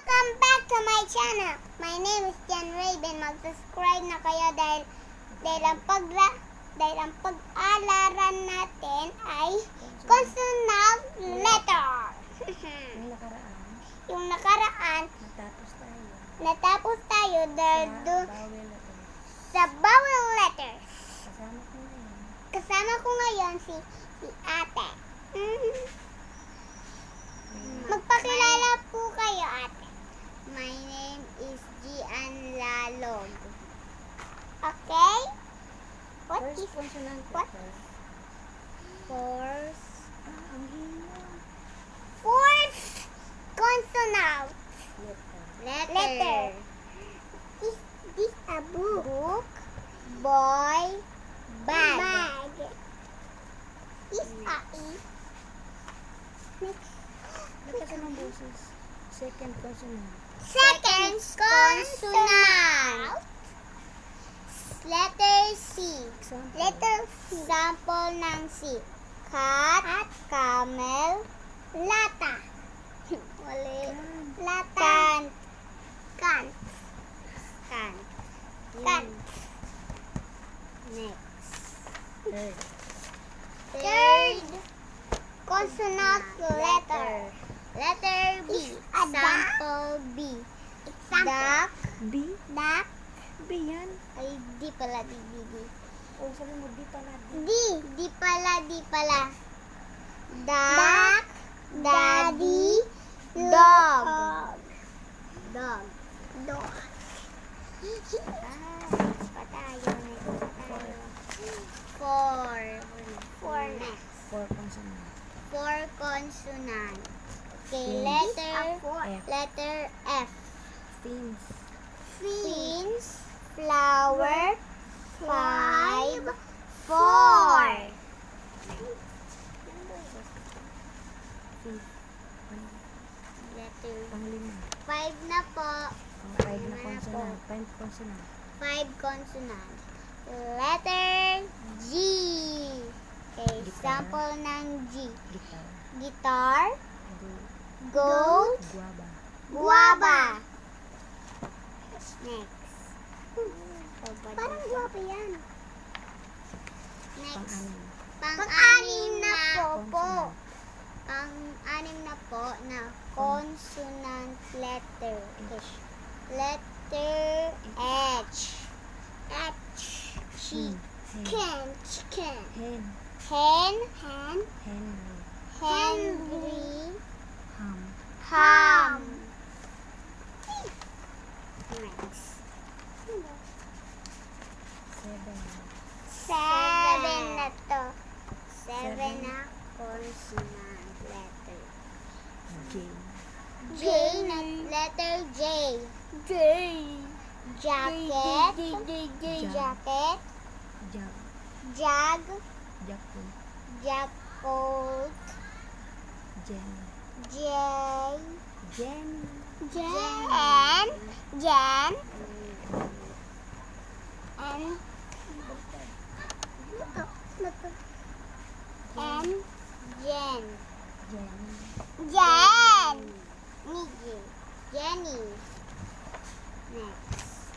Welcome back to my channel. My name is Jan Raven. Mag-subscribe na kayo dahil ang pag-aalaran natin ay consonant letter. Yung nakaraan, natapos tayo sa vowel letters. Kasama ko ngayon si ate. Magpakilala po kayo, ate. My name is Gian Lalog. Okay? What is consonant? What? Fourth consonant. Letter. Is this a book? Boy. Bag. Is a E. Next. Second consonant. Second consonant. Letter C. Letter C. Example ng C. Cat, camel, lata. Wali. Lata. Kant. Next. Third consonant letter. Letter B. Example B. Duck. Duck. B yan. Ay, di pala. O, sabi mo, di pala. Di pala. Duck. Daddy. Dog. Next pa tayo. Four next. Four consonant. Okay, letter F. Fins. Flower. 5. 4. Letter 5 na po. 5 consonant. 5 consonant. Letter G. Okay, sample ng G. Guitar. Goat. Guava. Next. Parang guava yan. Next. Pang-anim na po. Pang-anim na po na consonant letter. Letter H. Chicken. Henry. Ham. Next. 7 na to. 7 na consonant letter. Letter J. Jacket. Jug. Jackpot. Jenny. Next.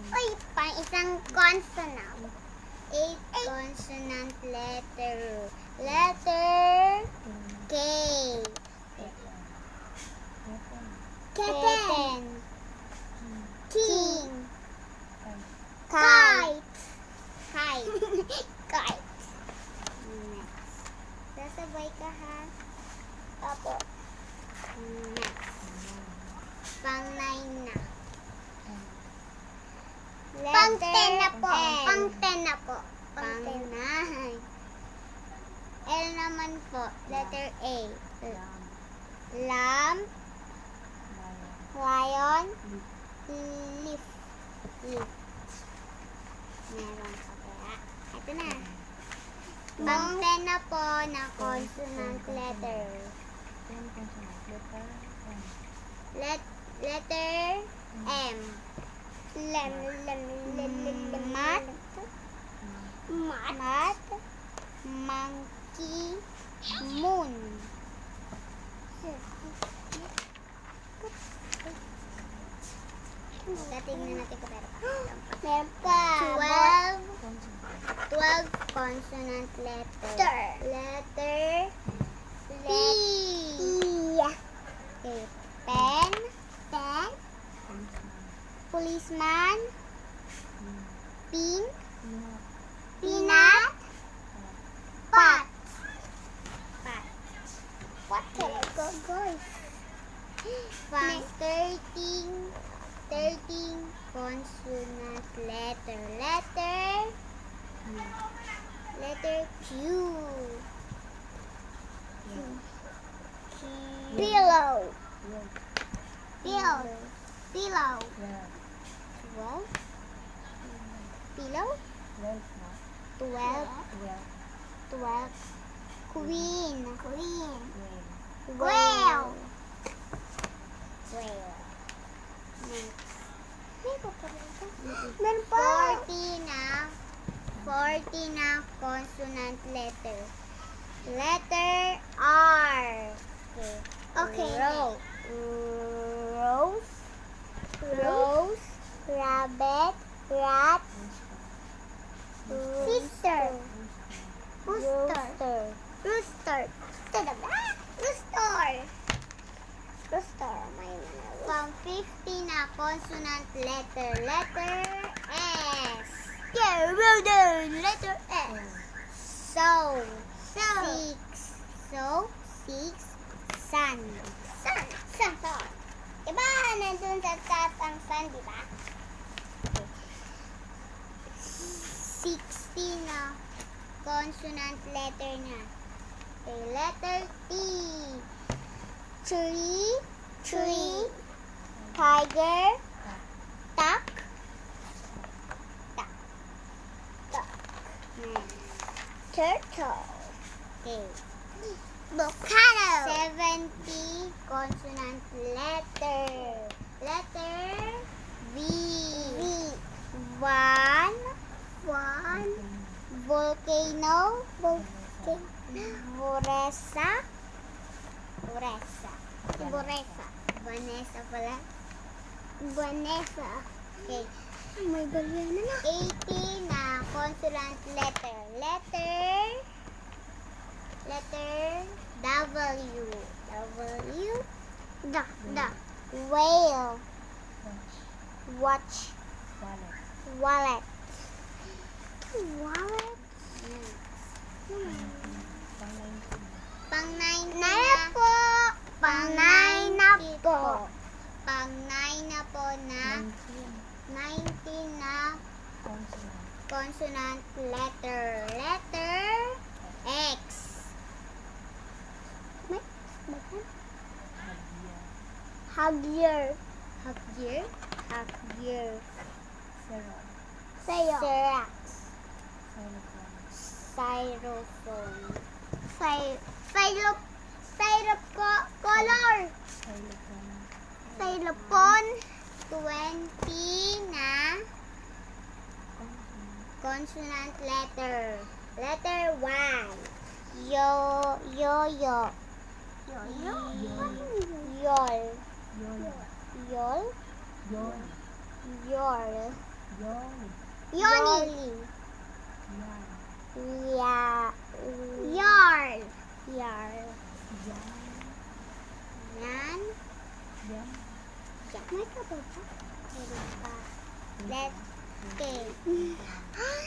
Uy, pang isang consonant. 8 consonant letter. Letter K. Kitten. King. Kite. Next. Sasabay ka, ha? Opo. Next. Pang-9 na. Pang-10 na po. Pang-9. L naman po. Letter A. Lamb. Lion. Leaf. Meron pa kaya. Ito na. Pang-10 na po na consonant letter. Letter M. Mat. Monkey. Moon. Tingnan natin kung meron pa. Meron pa. 12 consonant letter. Letter P. Okay. Pen. Policeman. Pink. Peanut. Pot. What can I go, guys? 13 consonant letter. Letter Q. Pillow. Pillow. 12. Queen. Whale. Meron pa. 40 na consonant letter. Letter R. Okay. Rose. Rabbit. Rat. Sister. Rooster. From 50 na consonant letter. Letter S. Letter S. So. 6. Sun. Diba? Nandun sa taas ang sun, diba? 60 na consonant letter na. Okay, letter T. Tree. Tiger. Duck. Turtle. Okay. Volcano. 70 consonant letter. Letter V. One. Volcano. Vanessa pala. Okay. May balyana na. 80 na consonant letter. Letter W. Whale. Watch. Wallet. Pang-9 na po na 19 na consonant letter. Letter X. Huggier. Xerox. Styrofoam. Color. Xylophone. 20 na consonant letter. Letter Y. Yo-yo. Yoli. Yarn. Okay.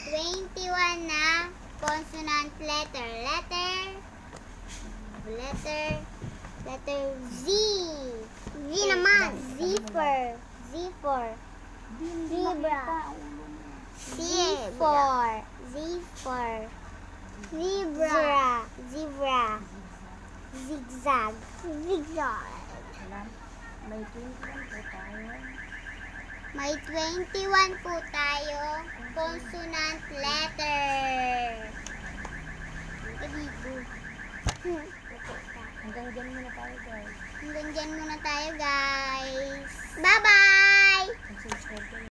21 na consonant letter. Letter Z. Naman. Zebra. Zebra. Zigzag. May 21 po tayo consonant letter. Hanggang dyan muna tayo, guys. Bye-bye!